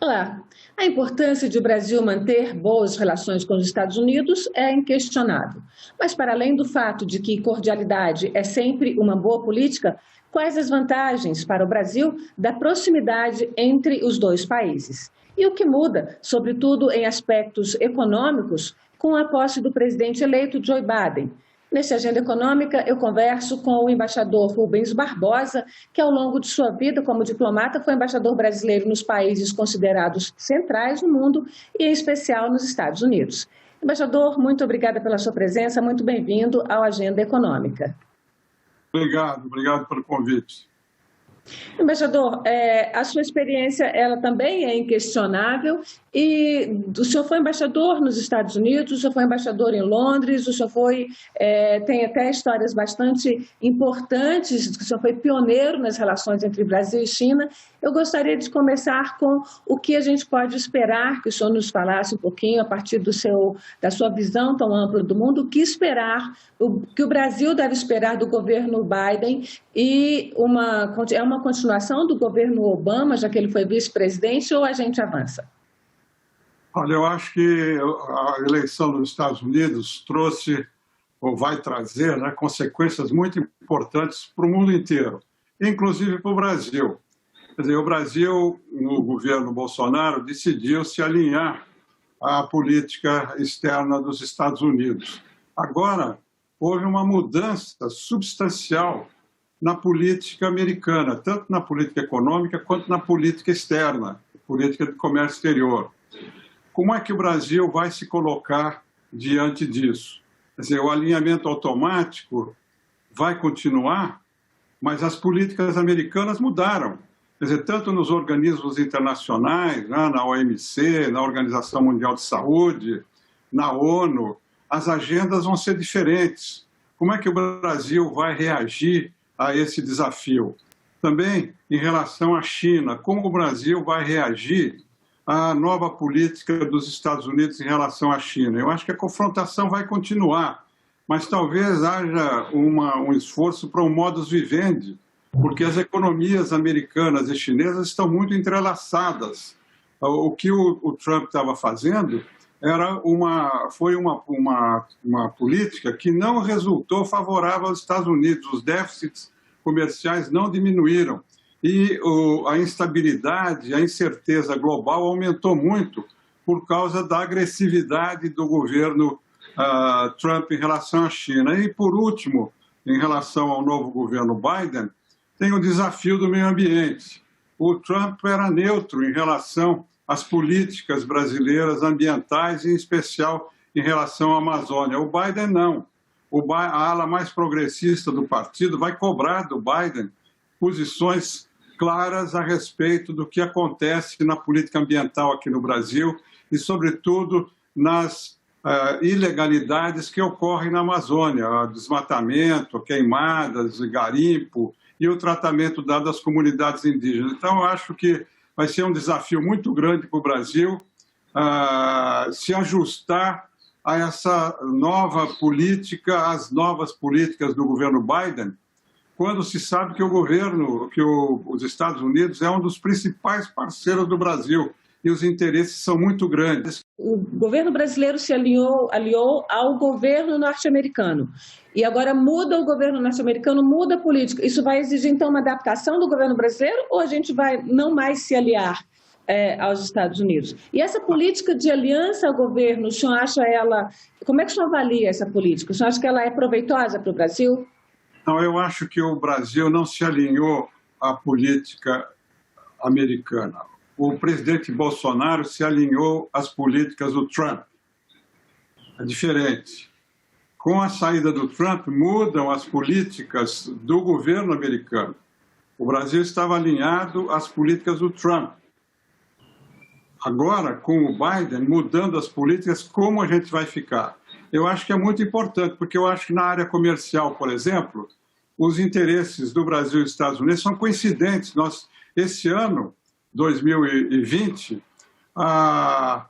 Olá. A importância de o Brasil manter boas relações com os Estados Unidos é inquestionável. Mas, para além do fato de que cordialidade é sempre uma boa política, quais as vantagens para o Brasil da proximidade entre os dois países? E o que muda, sobretudo em aspectos econômicos, com a posse do presidente eleito Joe Biden? Nesta agenda econômica, eu converso com o embaixador Rubens Barbosa, que ao longo de sua vida como diplomata foi embaixador brasileiro nos países considerados centrais no mundo e em especial nos Estados Unidos. Embaixador, muito obrigada pela sua presença, muito bem-vindo ao Agenda Econômica. Obrigado pelo convite. Embaixador, a sua experiência ela também é inquestionável e o senhor foi embaixador nos Estados Unidos, o senhor foi embaixador em Londres, o senhor tem até histórias bastante importantes, o senhor foi pioneiro nas relações entre Brasil e China. Eu gostaria de começar com o que a gente pode esperar, que o senhor nos falasse um pouquinho a partir da sua visão tão ampla do mundo, o que esperar, o que o Brasil deve esperar do governo Biden e é uma continuação do governo Obama, já que ele foi vice-presidente, ou a gente avança? Olha, eu acho que a eleição dos Estados Unidos trouxe, ou vai trazer, né, consequências muito importantes para o mundo inteiro, inclusive para o Brasil. Quer dizer, o Brasil, no governo Bolsonaro, decidiu se alinhar à política externa dos Estados Unidos. Agora, houve uma mudança substancial na política americana, tanto na política econômica quanto na política externa, política de comércio exterior. Como é que o Brasil vai se colocar diante disso? Quer dizer, o alinhamento automático vai continuar, mas as políticas americanas mudaram. Quer dizer, tanto nos organismos internacionais, né, na OMC, na Organização Mundial de Saúde, na ONU, as agendas vão ser diferentes. Como é que o Brasil vai reagir a esse desafio? Também, em relação à China, como o Brasil vai reagir à nova política dos Estados Unidos em relação à China? Eu acho que a confrontação vai continuar, mas talvez haja um esforço para um modus vivendi, porque as economias americanas e chinesas estão muito entrelaçadas. O que o Trump estava fazendo foi uma política que não resultou favorável aos Estados Unidos. Os déficits comerciais não diminuíram e a instabilidade, a incerteza global aumentou muito por causa da agressividade do governo Trump em relação à China. E, por último, em relação ao novo governo Biden, tem o desafio do meio ambiente. O Trump era neutro em relação às políticas brasileiras ambientais, em especial em relação à Amazônia. O Biden não. A ala mais progressista do partido vai cobrar do Biden posições claras a respeito do que acontece na política ambiental aqui no Brasil e, sobretudo, nas ilegalidades que ocorrem na Amazônia, desmatamento, queimadas, garimpo e o tratamento dado às comunidades indígenas. Então, eu acho que vai ser um desafio muito grande para o Brasil se ajustar a essa nova política, às novas políticas do governo Biden, quando se sabe que os Estados Unidos é um dos principais parceiros do Brasil e os interesses são muito grandes. O governo brasileiro se aliou ao governo norte-americano e agora muda o governo norte-americano, muda a política. Isso vai exigir, então, uma adaptação do governo brasileiro ou a gente vai não mais se aliar aos Estados Unidos? E essa política de aliança ao governo, o senhor acha como é que o senhor avalia essa política? O senhor acha que ela é proveitosa para o Brasil? Não, eu acho que o Brasil não se alinhou à política americana. O presidente Bolsonaro se alinhou às políticas do Trump. É diferente. Com a saída do Trump, mudam as políticas do governo americano. O Brasil estava alinhado às políticas do Trump. Agora, com o Biden mudando as políticas, como a gente vai ficar? Eu acho que é muito importante, porque eu acho que na área comercial, por exemplo, os interesses do Brasil e dos Estados Unidos são coincidentes. Esse ano, 2020, a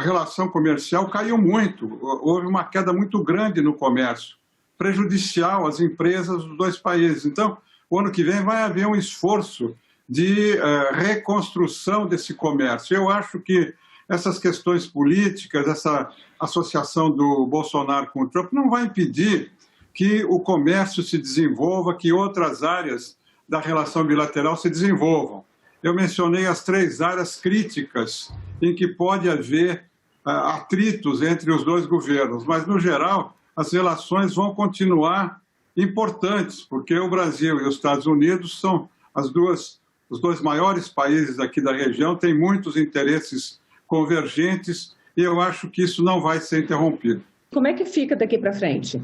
relação comercial caiu muito. Houve uma queda muito grande no comércio, prejudicial às empresas dos dois países. Então, o ano que vem vai haver um esforço de reconstrução desse comércio. Eu acho que essas questões políticas, essa associação do Bolsonaro com o Trump não vai impedir que o comércio se desenvolva, que outras áreas da relação bilateral se desenvolvam. Eu mencionei as 3 áreas críticas em que pode haver atritos entre os 2 governos, mas, no geral, as relações vão continuar importantes, porque o Brasil e os Estados Unidos são os 2 maiores países aqui da região, têm muitos interesses convergentes e eu acho que isso não vai ser interrompido. Como é que fica daqui para frente?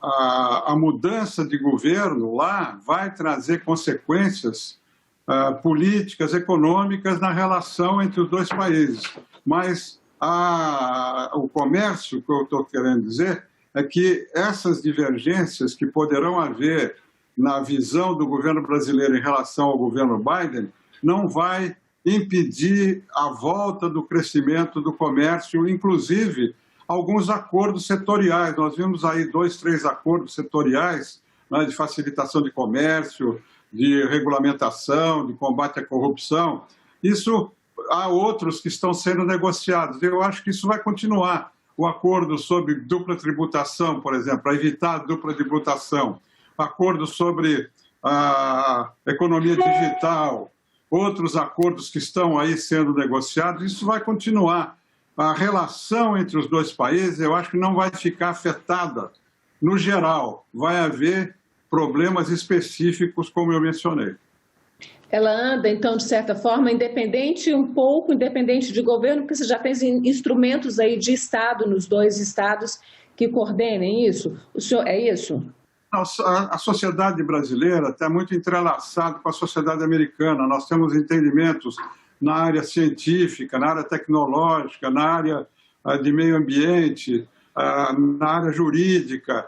A mudança de governo lá vai trazer consequências políticas, econômicas na relação entre os 2 países. Mas o comércio, que eu estou querendo dizer, é que essas divergências que poderão haver na visão do governo brasileiro em relação ao governo Biden não vai impedir a volta do crescimento do comércio, inclusive alguns acordos setoriais. Nós vimos aí 2, 3 acordos setoriais, né, de facilitação de comércio, de regulamentação, de combate à corrupção. Isso, há outros que estão sendo negociados. Eu acho que isso vai continuar. O acordo sobre dupla tributação, por exemplo, para evitar a dupla tributação. Acordo sobre a economia digital, outros acordos que estão aí sendo negociados, isso vai continuar. A relação entre os 2 países, eu acho que não vai ficar afetada. No geral, vai haver problemas específicos, como eu mencionei. Ela anda, então, de certa forma, independente de governo, porque você já tem instrumentos aí de Estado nos 2 estados que coordenem isso. O senhor, é isso? A sociedade brasileira está muito entrelaçada com a sociedade americana. Nós temos entendimentos na área científica, na área tecnológica, na área de meio ambiente, na área jurídica,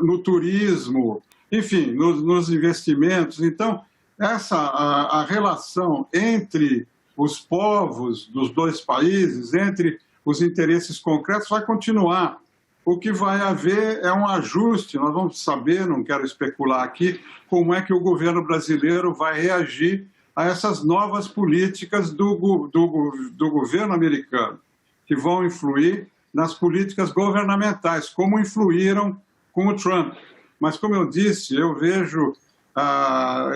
no turismo, enfim, nos investimentos. Então, a relação entre os povos dos 2 países, entre os interesses concretos, vai continuar. O que vai haver é um ajuste, nós vamos saber, não quero especular aqui, como é que o governo brasileiro vai reagir a essas novas políticas do governo americano, que vão influir nas políticas governamentais, como influíram com o Trump. Mas, como eu disse, eu vejo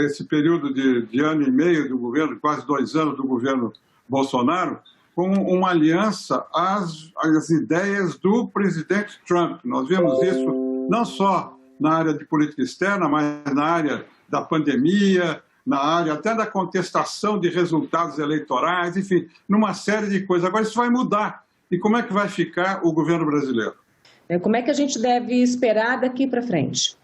esse período de ano e meio do governo, quase 2 anos do governo Bolsonaro, como uma aliança às ideias do presidente Trump. Nós vemos isso não só na área de política externa, mas na área da pandemia, na área até da contestação de resultados eleitorais, enfim, numa série de coisas. Agora isso vai mudar. E como é que vai ficar o governo brasileiro? Como é que a gente deve esperar daqui para frente?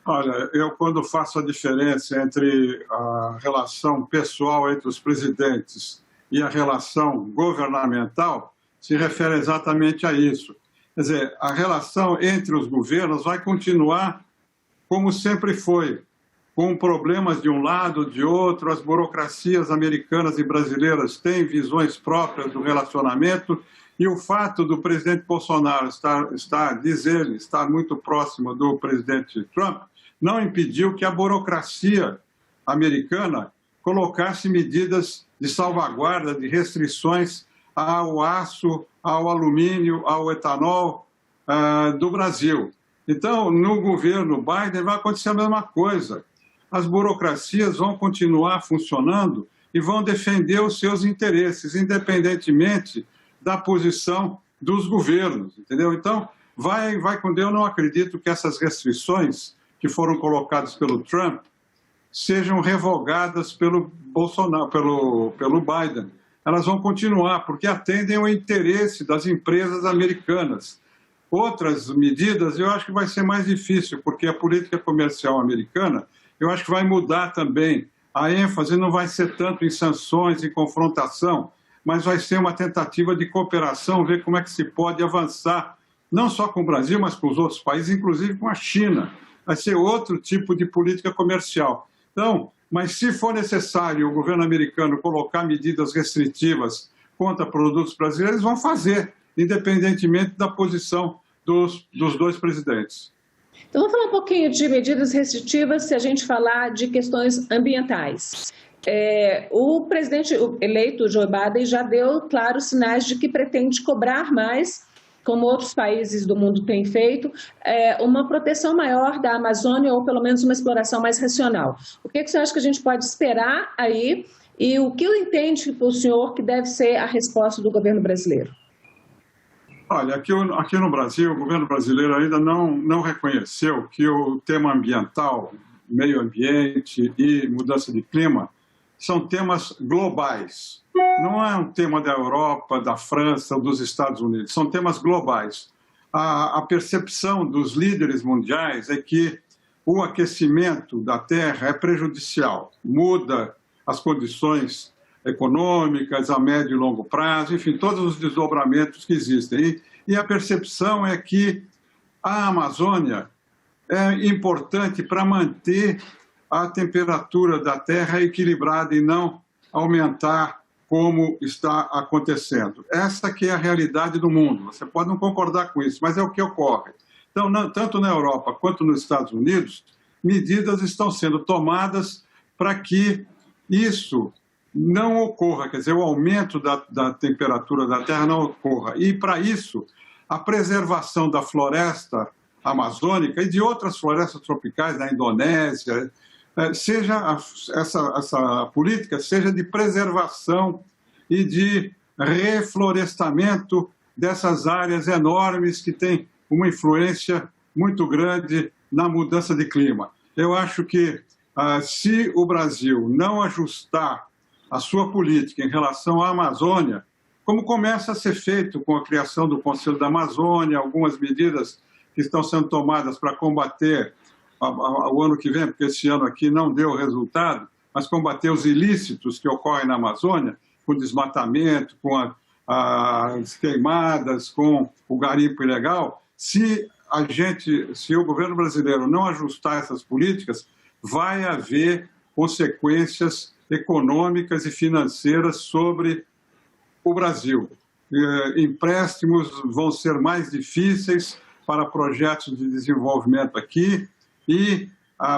Olha, eu quando faço a diferença entre a relação pessoal entre os presidentes e a relação governamental, se refere exatamente a isso. Quer dizer, a relação entre os governos vai continuar como sempre foi, com problemas de um lado, de outro. As burocracias americanas e brasileiras têm visões próprias do relacionamento, e o fato do presidente Bolsonaro estar muito próximo do presidente Trump não impediu que a burocracia americana colocasse medidas de salvaguarda, de restrições ao aço, ao alumínio, ao etanol do Brasil. Então, no governo Biden vai acontecer a mesma coisa. As burocracias vão continuar funcionando e vão defender os seus interesses, independentemente da posição dos governos, entendeu? Então, vai com Deus. Eu não acredito que essas restrições que foram colocadas pelo Trump sejam revogadas pelo Bolsonaro, pelo Biden. Elas vão continuar, porque atendem ao interesse das empresas americanas. Outras medidas, eu acho que vai ser mais difícil, porque a política comercial americana, eu acho que vai mudar também. A ênfase não vai ser tanto em sanções e confrontação, mas vai ser uma tentativa de cooperação, ver como é que se pode avançar, não só com o Brasil, mas com os outros países, inclusive com a China. Vai ser outro tipo de política comercial. Então, mas se for necessário o governo americano colocar medidas restritivas contra produtos brasileiros, eles vão fazer, independentemente da posição dos 2 presidentes. Então, vamos falar um pouquinho de medidas restritivas se a gente falar de questões ambientais. O presidente eleito, Joe Biden, já deu claros sinais de que pretende cobrar mais, como outros países do mundo têm feito, uma proteção maior da Amazônia ou pelo menos uma exploração mais racional. O que você acha que a gente pode esperar aí e o que entende o senhor que deve ser a resposta do governo brasileiro? Olha, aqui no Brasil, o governo brasileiro ainda não reconheceu que o tema ambiental, meio ambiente e mudança de clima são temas globais. Não é um tema da Europa, da França ou dos Estados Unidos, são temas globais. A percepção dos líderes mundiais é que o aquecimento da Terra é prejudicial, muda as condições econômicas a médio e longo prazo, enfim, todos os desdobramentos que existem. E a percepção é que a Amazônia é importante para manter a temperatura da Terra equilibrada e não aumentar como está acontecendo. Essa que é a realidade do mundo. Você pode não concordar com isso, mas é o que ocorre. Então, tanto na Europa quanto nos Estados Unidos, medidas estão sendo tomadas para que isso não ocorra, quer dizer, o aumento da temperatura da Terra não ocorra. E, para isso, a preservação da floresta amazônica e de outras florestas tropicais, da Indonésia, seja essa política seja de preservação e de reflorestamento dessas áreas enormes que têm uma influência muito grande na mudança de clima. Eu acho que, se o Brasil não ajustar a sua política em relação à Amazônia, como começa a ser feito com a criação do Conselho da Amazônia, algumas medidas que estão sendo tomadas para combater o ano que vem, porque esse ano aqui não deu resultado, mas combater os ilícitos que ocorrem na Amazônia, com desmatamento, com as queimadas, com o garimpo ilegal. Se o governo brasileiro não ajustar essas políticas, vai haver consequências econômicas e financeiras sobre o Brasil. Empréstimos vão ser mais difíceis para projetos de desenvolvimento aqui e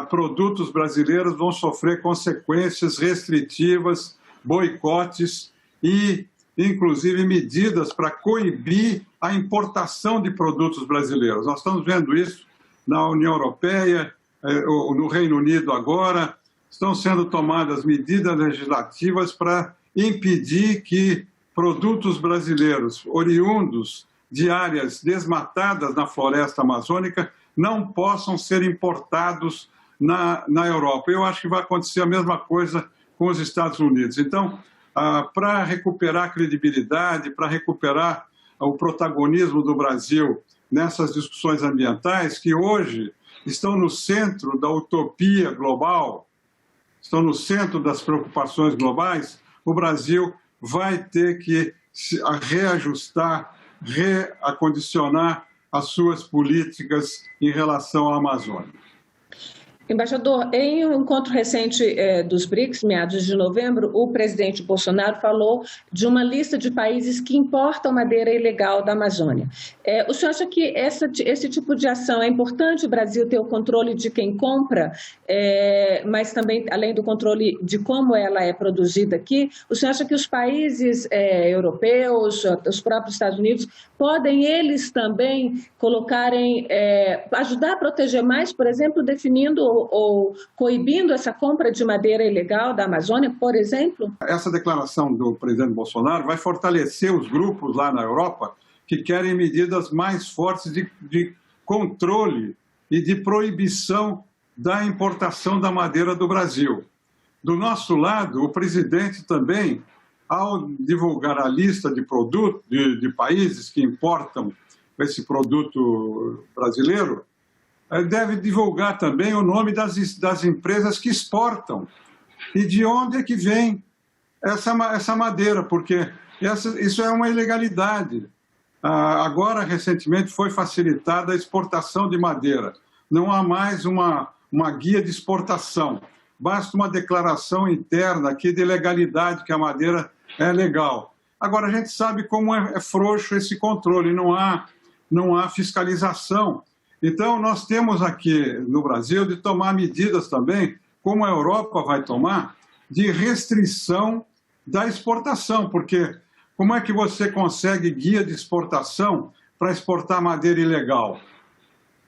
produtos brasileiros vão sofrer consequências restritivas, boicotes e, inclusive, medidas para coibir a importação de produtos brasileiros. Nós estamos vendo isso na União Europeia, no Reino Unido agora. Estão sendo tomadas medidas legislativas para impedir que produtos brasileiros oriundos de áreas desmatadas na floresta amazônica não possam ser importados na Europa. Eu acho que vai acontecer a mesma coisa com os Estados Unidos. Então, para recuperar a credibilidade, para recuperar o protagonismo do Brasil nessas discussões ambientais, que hoje estão no centro da utopia global, estão no centro das preocupações globais, o Brasil vai ter que reajustar, reacondicionar as suas políticas em relação à Amazônia. Embaixador, em um encontro recente dos BRICS, meados de novembro, o presidente Bolsonaro falou de uma lista de países que importam madeira ilegal da Amazônia. O senhor acha que esse tipo de ação é importante o Brasil ter o controle de quem compra, mas também, além do controle de como ela é produzida aqui, o senhor acha que os países europeus, os próprios Estados Unidos, podem eles também ajudar a proteger mais, por exemplo, definindo ou coibindo essa compra de madeira ilegal da Amazônia, por exemplo? Essa declaração do presidente Bolsonaro vai fortalecer os grupos lá na Europa que querem medidas mais fortes de controle e de proibição da importação da madeira do Brasil. Do nosso lado, o presidente também, ao divulgar a lista de produtos, de países que importam esse produto brasileiro, deve divulgar também o nome das empresas que exportam e de onde é que vem essa madeira, porque isso é uma ilegalidade. Agora, recentemente, foi facilitada a exportação de madeira. Não há mais uma guia de exportação. Basta uma declaração interna aqui de legalidade, que a madeira é legal. Agora, a gente sabe como é frouxo esse controle, não há fiscalização. Então, nós temos aqui no Brasil de tomar medidas também, como a Europa vai tomar, de restrição da exportação, porque como é que você consegue guia de exportação para exportar madeira ilegal?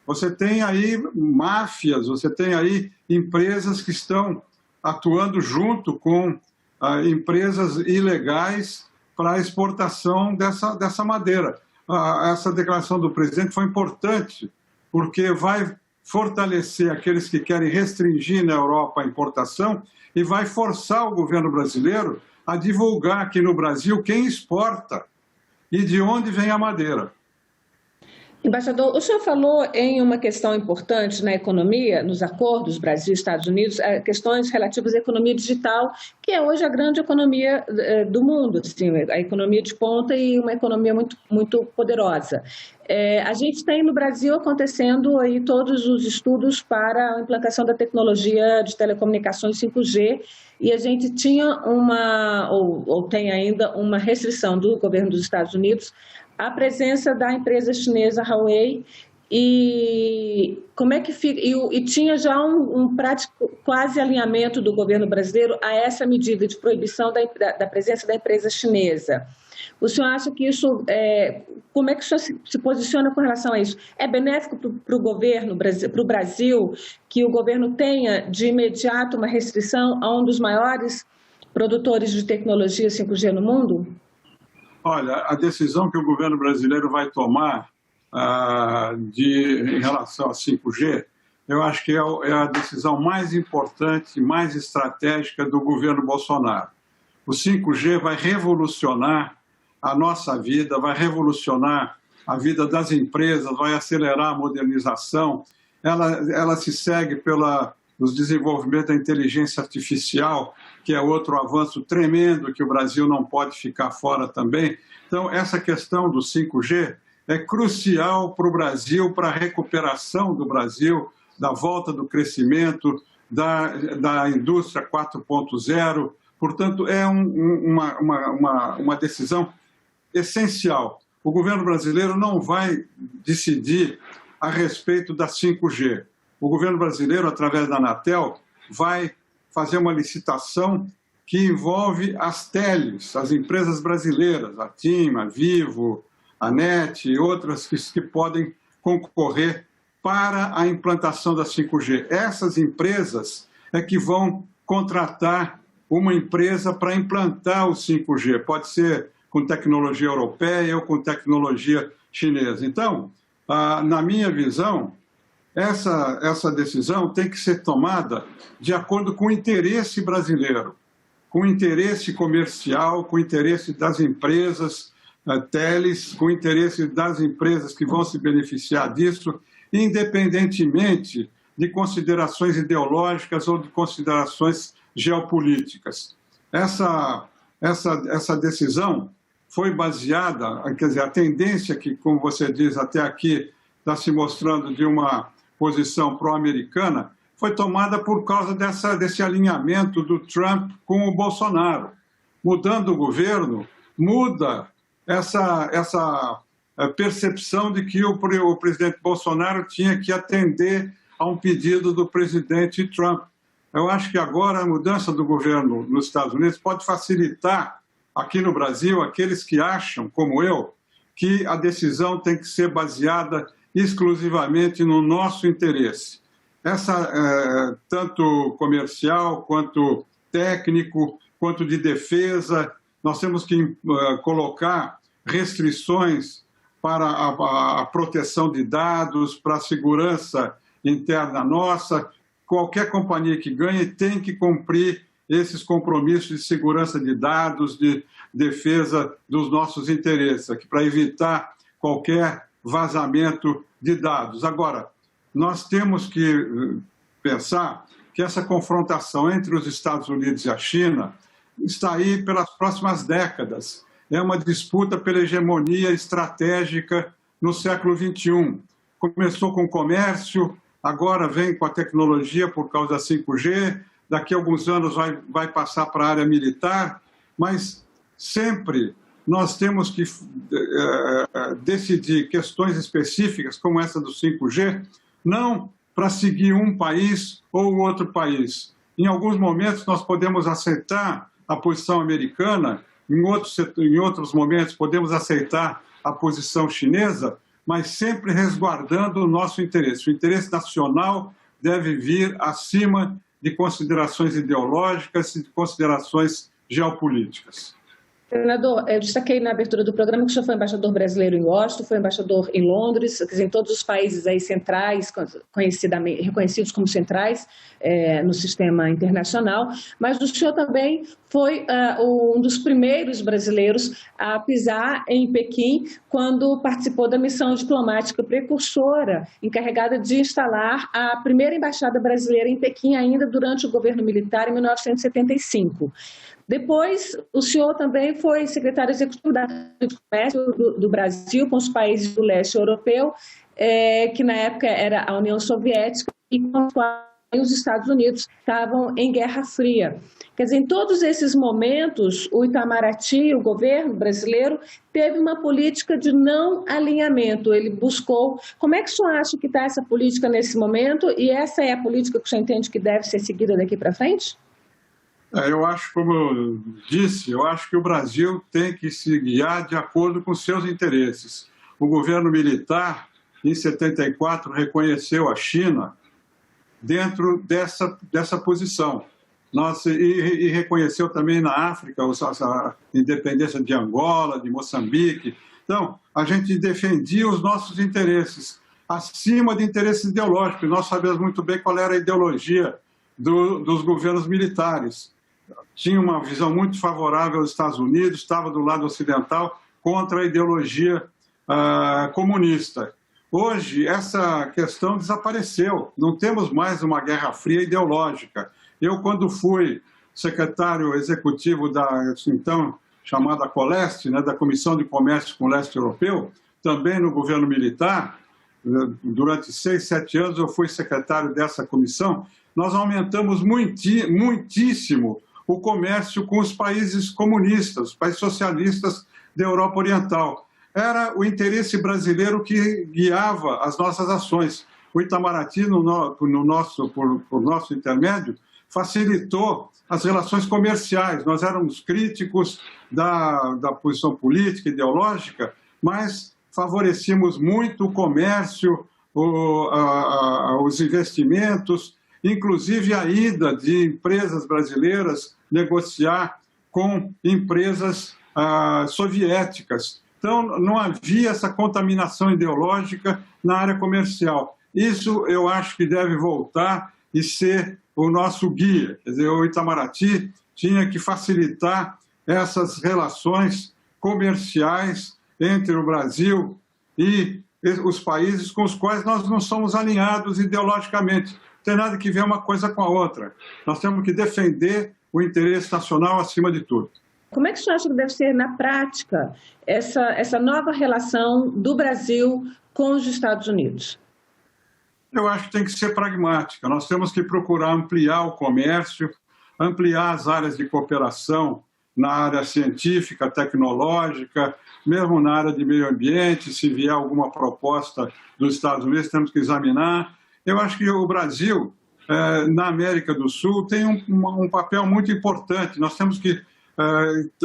Você tem aí máfias, você tem aí empresas que estão atuando junto com empresas ilegais para a exportação dessa madeira. Essa declaração do presidente foi importante, porque vai fortalecer aqueles que querem restringir na Europa a importação e vai forçar o governo brasileiro a divulgar aqui no Brasil quem exporta e de onde vem a madeira. Embaixador, o senhor falou em uma questão importante na economia, nos acordos Brasil e Estados Unidos, questões relativas à economia digital, que é hoje a grande economia do mundo, assim, a economia de ponta e uma economia muito, muito poderosa. A gente tem no Brasil acontecendo aí todos os estudos para a implantação da tecnologia de telecomunicações 5G, e a gente tinha ou tem ainda uma restrição do governo dos Estados Unidos a presença da empresa chinesa Huawei, e como é que fica? E tinha já um prático quase alinhamento do governo brasileiro a essa medida de proibição da presença da empresa chinesa. O senhor acha que isso, como é que o senhor se posiciona com relação a isso? É benéfico para o governo, para o Brasil, que o governo tenha de imediato uma restrição a um dos maiores produtores de tecnologia 5G no mundo? Olha, a decisão que o governo brasileiro vai tomar em relação a 5G, eu acho que é a decisão mais importante, mais estratégica do governo Bolsonaro. O 5G vai revolucionar a nossa vida, vai revolucionar a vida das empresas, vai acelerar a modernização. Ela se segue pelos desenvolvimentos da inteligência artificial, que é outro avanço tremendo que o Brasil não pode ficar fora também. Então, essa questão do 5G é crucial para o Brasil, para a recuperação do Brasil, da volta do crescimento, da indústria 4.0. Portanto, é uma decisão essencial. O governo brasileiro não vai decidir a respeito da 5G. O governo brasileiro, através da Anatel, vai fazer uma licitação que envolve as teles, as empresas brasileiras, a TIM, a Vivo, a NET e outras que podem concorrer para a implantação da 5G. Essas empresas é que vão contratar uma empresa para implantar o 5G. Pode ser com tecnologia europeia ou com tecnologia chinesa. Então, na minha visão, essa decisão tem que ser tomada de acordo com o interesse brasileiro, com o interesse comercial, com o interesse das empresas teles, com o interesse das empresas que vão se beneficiar disso, independentemente de considerações ideológicas ou de considerações geopolíticas. Essa decisão foi baseada, quer dizer, a tendência que, como você diz, até aqui está se mostrando de uma posição pró-americana, foi tomada por causa desse alinhamento do Trump com o Bolsonaro. Mudando o governo, muda essa percepção de que o presidente Bolsonaro tinha que atender a um pedido do presidente Trump. Eu acho que agora a mudança do governo nos Estados Unidos pode facilitar aqui no Brasil aqueles que acham, como eu, que a decisão tem que ser baseada exclusivamente no nosso interesse. Tanto comercial, quanto técnico, quanto de defesa, nós temos que colocar restrições para a proteção de dados, para a segurança interna nossa. Qualquer companhia que ganhe tem que cumprir esses compromissos de segurança de dados, de defesa dos nossos interesses, aqui, para evitar qualquer vazamento de dados. Agora, nós temos que pensar que essa confrontação entre os Estados Unidos e a China está aí pelas próximas décadas. É uma disputa pela hegemonia estratégica no século XXI. Começou com o comércio, agora vem com a tecnologia por causa da 5G, daqui a alguns anos vai passar para a área militar, mas sempre nós temos que decidir questões específicas, como essa do 5G, não para seguir um país ou outro país. Em alguns momentos, nós podemos aceitar a posição americana, em outros momentos, podemos aceitar a posição chinesa, mas sempre resguardando o nosso interesse. O interesse nacional deve vir acima de considerações ideológicas e de considerações geopolíticas. Senador, eu destaquei na abertura do programa que o senhor foi embaixador brasileiro em Washington, foi embaixador em Londres, quer dizer, em todos os países aí centrais, reconhecidos como centrais no sistema internacional, mas o senhor também foi um dos primeiros brasileiros a pisar em Pequim quando participou da missão diplomática precursora, encarregada de instalar a primeira embaixada brasileira em Pequim, ainda durante o governo militar, em 1975. Depois, o senhor também foi secretário executivo da Comércio do Brasil com os países do leste europeu, que na época era a União Soviética, e com os quais os Estados Unidos estavam em Guerra Fria. Quer dizer, em todos esses momentos, o Itamaraty, o governo brasileiro, teve uma política de não alinhamento. Ele buscou... Como é que o senhor acha que está essa política nesse momento? E essa é a política que o senhor entende que deve ser seguida daqui para frente? Eu acho, como eu disse, eu acho que o Brasil tem que se guiar de acordo com seus interesses. O governo militar, em 74, reconheceu a China dentro dessa posição. E reconheceu também na África a independência de Angola, de Moçambique. Então, a gente defendia os nossos interesses acima de interesses ideológicos. Nós sabemos muito bem qual era a ideologia dos governos militares. Tinha uma visão muito favorável aos Estados Unidos, estava do lado ocidental contra a ideologia comunista. Hoje, essa questão desapareceu. Não temos mais uma guerra fria ideológica. Eu, quando fui secretário executivo da, então, chamada COLEST, né, da Comissão de Comércio com o Leste Europeu, também no governo militar, durante 6, 7 anos eu fui secretário dessa comissão, nós aumentamos muitíssimo o comércio com os países comunistas, os países socialistas da Europa Oriental. Era o interesse brasileiro que guiava as nossas ações. O Itamaraty, por nosso intermédio, facilitou as relações comerciais. Nós éramos críticos da posição política, ideológica, mas favorecíamos muito o comércio, os investimentos, inclusive a ida de empresas brasileiras negociar com empresas soviéticas. Então, não havia essa contaminação ideológica na área comercial. Isso eu acho que deve voltar e ser o nosso guia. Quer dizer, o Itamaraty tinha que facilitar essas relações comerciais entre o Brasil e os países com os quais nós não somos alinhados ideologicamente. Não tem nada que ver uma coisa com a outra. Nós temos que defender o interesse nacional acima de tudo. Como é que o senhor acha que deve ser, na prática, essa nova relação do Brasil com os Estados Unidos? Eu acho que tem que ser pragmática. Nós temos que procurar ampliar o comércio, ampliar as áreas de cooperação na área científica, tecnológica, mesmo na área de meio ambiente. Se vier alguma proposta dos Estados Unidos, temos que examinar. Eu acho que o Brasil, na América do Sul, tem um papel muito importante. Nós temos que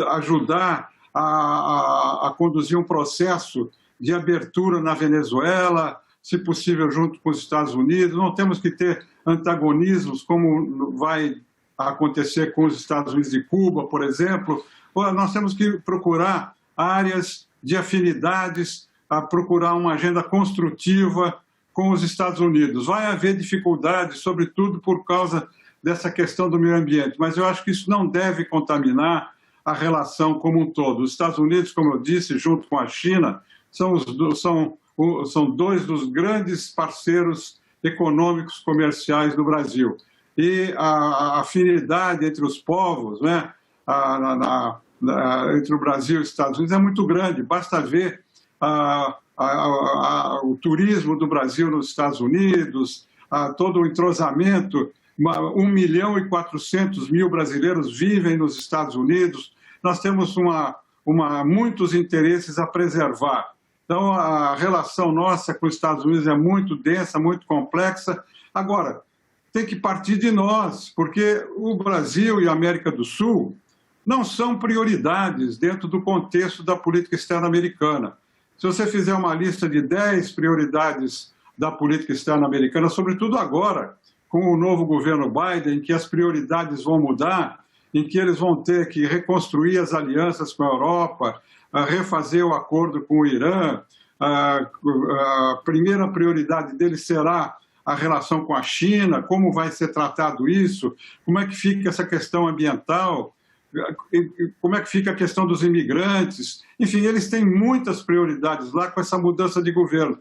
ajudar a conduzir um processo de abertura na Venezuela, se possível junto com os Estados Unidos. Não temos que ter antagonismos como vai acontecer com os Estados Unidos e Cuba, por exemplo. Nós temos que procurar áreas de afinidades, procurar uma agenda construtiva com os Estados Unidos. Vai haver dificuldades, sobretudo por causa dessa questão do meio ambiente, mas eu acho que isso não deve contaminar a relação como um todo. Os Estados Unidos, como eu disse, junto com a China, são dois dos grandes parceiros econômicos comerciais do Brasil. E a afinidade entre os povos, né, entre o Brasil e os Estados Unidos é muito grande. Basta ver o turismo do Brasil nos Estados Unidos, todo o entrosamento. 1.400.000 brasileiros vivem nos Estados Unidos. Nós temos muitos interesses a preservar. Então, a relação nossa com os Estados Unidos é muito densa, muito complexa. Agora, tem que partir de nós, porque o Brasil e a América do Sul não são prioridades dentro do contexto da política externa americana. Se você fizer uma lista de 10 prioridades da política externa americana, sobretudo agora, com o novo governo Biden, em que as prioridades vão mudar, em que eles vão ter que reconstruir as alianças com a Europa, refazer o acordo com o Irã, a primeira prioridade deles será a relação com a China, como vai ser tratado isso, como é que fica essa questão ambiental, como é que fica a questão dos imigrantes. Enfim, eles têm muitas prioridades lá com essa mudança de governo.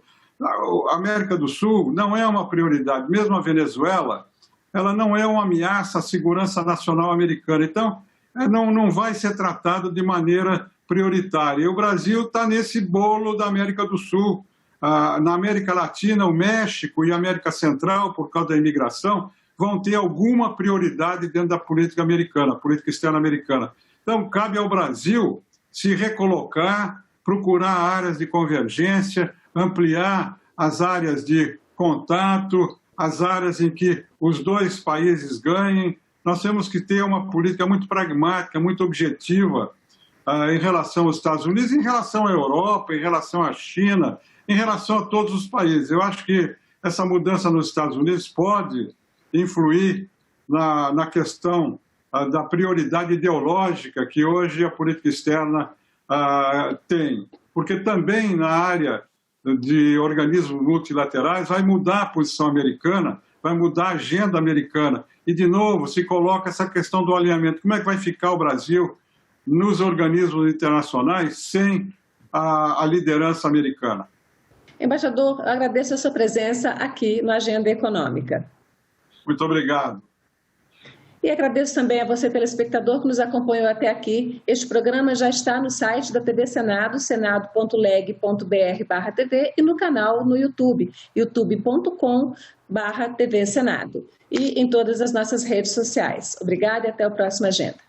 A América do Sul não é uma prioridade, mesmo a Venezuela, ela não é uma ameaça à segurança nacional americana. Então, não vai ser tratado de maneira prioritária. E o Brasil está nesse bolo da América do Sul. Na América Latina, o México e a América Central, por causa da imigração, vão ter alguma prioridade dentro da política americana, política externa americana. Então, cabe ao Brasil se recolocar, procurar áreas de convergência, ampliar as áreas de contato, as áreas em que os dois países ganhem. Nós temos que ter uma política muito pragmática, muito objetiva em relação aos Estados Unidos, em relação à Europa, em relação à China, em relação a todos os países. Eu acho que essa mudança nos Estados Unidos pode influir na questão da prioridade ideológica que hoje a política externa tem. Porque também na área de organismos multilaterais vai mudar a posição americana, vai mudar a agenda americana. E, de novo, se coloca essa questão do alinhamento. Como é que vai ficar o Brasil nos organismos internacionais sem a liderança americana? Embaixador, agradeço a sua presença aqui no Agenda Econômica. Muito obrigado. E agradeço também a você, telespectador, que nos acompanhou até aqui. Este programa já está no site da TV Senado, senado.leg.br/TV, e no canal no YouTube, youtube.com/TV Senado, e em todas as nossas redes sociais. Obrigada e até o próximo Agenda.